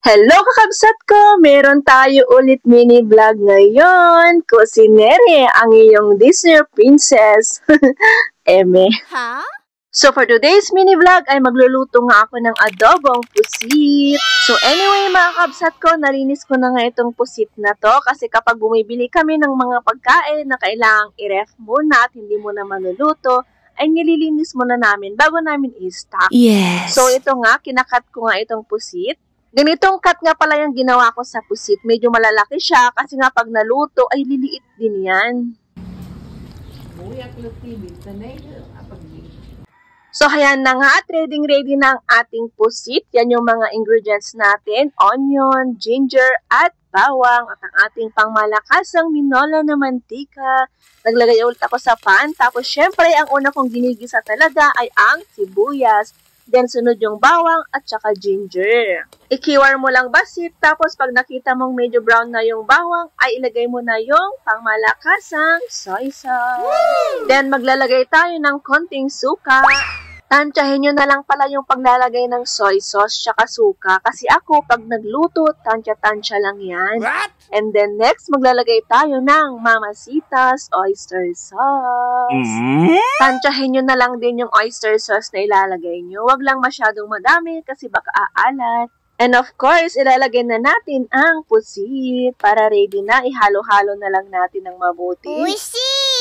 Hello kakabsat ko! Meron tayo ulit mini vlog ngayon. Kusinere, ang iyong Disney princess. Eme. Ha? So for today's mini vlog ay magluluto nga ako ng adobong pusit. So anyway mga kabsat ko, nalinis ko na nga itong pusit na to kasi kapag bumibili kami ng mga pagkain na kailangang i-ref muna at hindi mo na maluluto, ay nililinis muna namin bago namin i-stock. Yes. So ito nga, kinakat ko nga itong pusit. Ganitong cut nga pala yung ginawa ko sa pusit. Medyo malalaki siya kasi nga pag naluto ay liliit din yan. So ayan na nga at ready na ang ating pusit. Yan yung mga ingredients natin. Onion, ginger at bawang at ang ating pangmalakasang minola na mantika. Naglagay ulit ako sa pan. Tapos syempre ang una kong ginigisa talaga ay ang sibuyas. Then, sunod yung bawang at saka ginger. Ikiwar mo lang basit, tapos pag nakita mong medyo brown na yung bawang, ay ilagay mo na yung pangmalakasang soy sauce. Woo! Then, maglalagay tayo ng konting suka. Tansyahin nyo na lang pala yung paglalagay ng soy sauce tsaka suka. Kasi ako, pag nagluto, tansya-tansya lang yan. What? And then next, maglalagay tayo ng Mamacita's oyster sauce. Tansyahin nyo na lang din yung oyster sauce na ilalagay nyo. Huwag lang masyadong madami kasi baka aalat. And of course, ilalagay na natin ang pusit para ready na. Ihalo-halo na lang natin ng mabuti.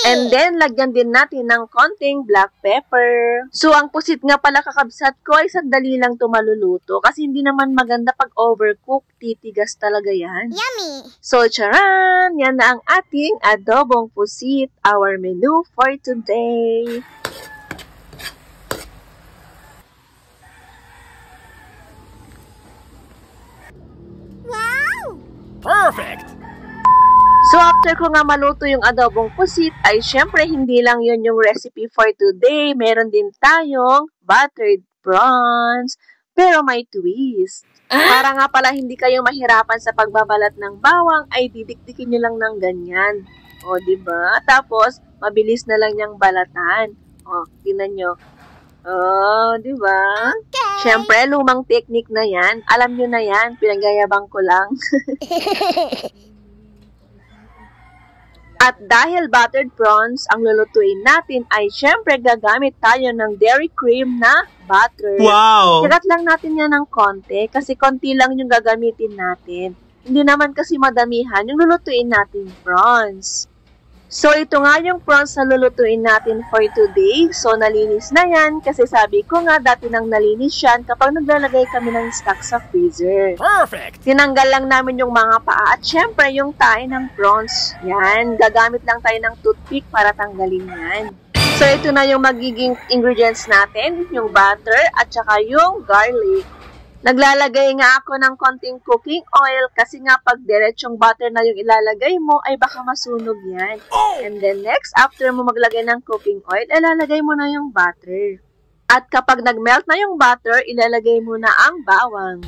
And then, lagyan din natin ng konting black pepper. So, ang pusit nga pala kakabsat ko ay sandali lang ito maluluto. Kasi hindi naman maganda pag overcook. Titigas talaga yan. Yummy! So, charan! Yan na ang ating adobong pusit. Our menu for today. Wow! Perfect! So, after ko nga maluto yung adobong pusit, ay syempre hindi lang yun yung recipe for today. Meron din tayong buttered prawns, pero may twist. Para nga pala hindi kayo mahirapan sa pagbabalat ng bawang, ay didikdikin nyo lang ng ganyan. O, diba? Tapos, mabilis na lang niyang balatan. O, tingnan nyo. Oh, diba? Okay. Syempre, lumang technique na yan. Alam nyo na yan, pinagayabang ko lang. At dahil buttered prawns ang lulutuin natin ay syempre gagamit tayo ng dairy cream na butter. Wow! Sirat lang natin yan ng konti kasi konti lang yung gagamitin natin. Hindi naman kasi madamihan yung lulutuin natin prawns. So ito nga yung prawns na lulutuin natin for today. So nalinis na yan kasi sabi ko nga dati nang nalinis yan kapag naglalagay kami ng stock sa freezer. Perfect! Tinanggal lang namin yung mga paa at syempre yung tae ng prawns. Yan, gagamit lang tayo ng toothpick para tanggalin yan. So ito na yung magiging ingredients natin, yung butter at saka yung garlic. Naglalagay nga ako ng konting cooking oil kasi nga pag diretsong butter na yung ilalagay mo ay baka masunog yan. And then next, after mo maglagay ng cooking oil, ilalagay mo na yung butter. At kapag nagmelt na yung butter, ilalagay mo na ang bawang.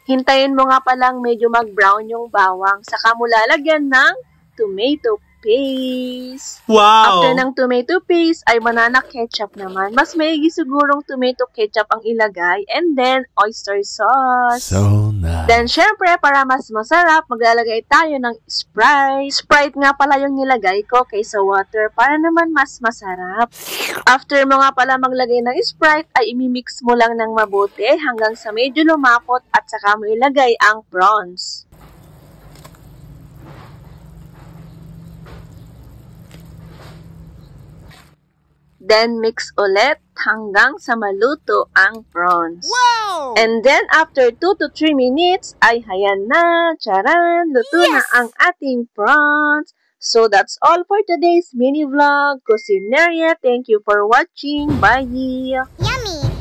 Hintayin mo nga palang medyo mag-brown yung bawang, saka mo lalagyan ng tomato paste. Wow! After ng tomato paste, ay banana ketchup naman. Mas maigi sigurong tomato ketchup ang ilagay. And then, oyster sauce. So nice. Then, syempre, para mas masarap, maglalagay tayo ng Sprite. Sprite nga pala yung nilagay ko kaysa water para naman mas masarap. After mo nga pala maglagay ng Sprite, ay imimix mo lang ng mabuti hanggang sa medyo lumapot at saka mo ilagay ang prawns. Then, mix ulit hanggang sa maluto ang prawns. Wow! And then, after 2 to 3 minutes, ay hayan na, charan, luto na ang ating prawns. So, that's all for today's mini vlog. Kusineria, thank you for watching. Bye! Yummy!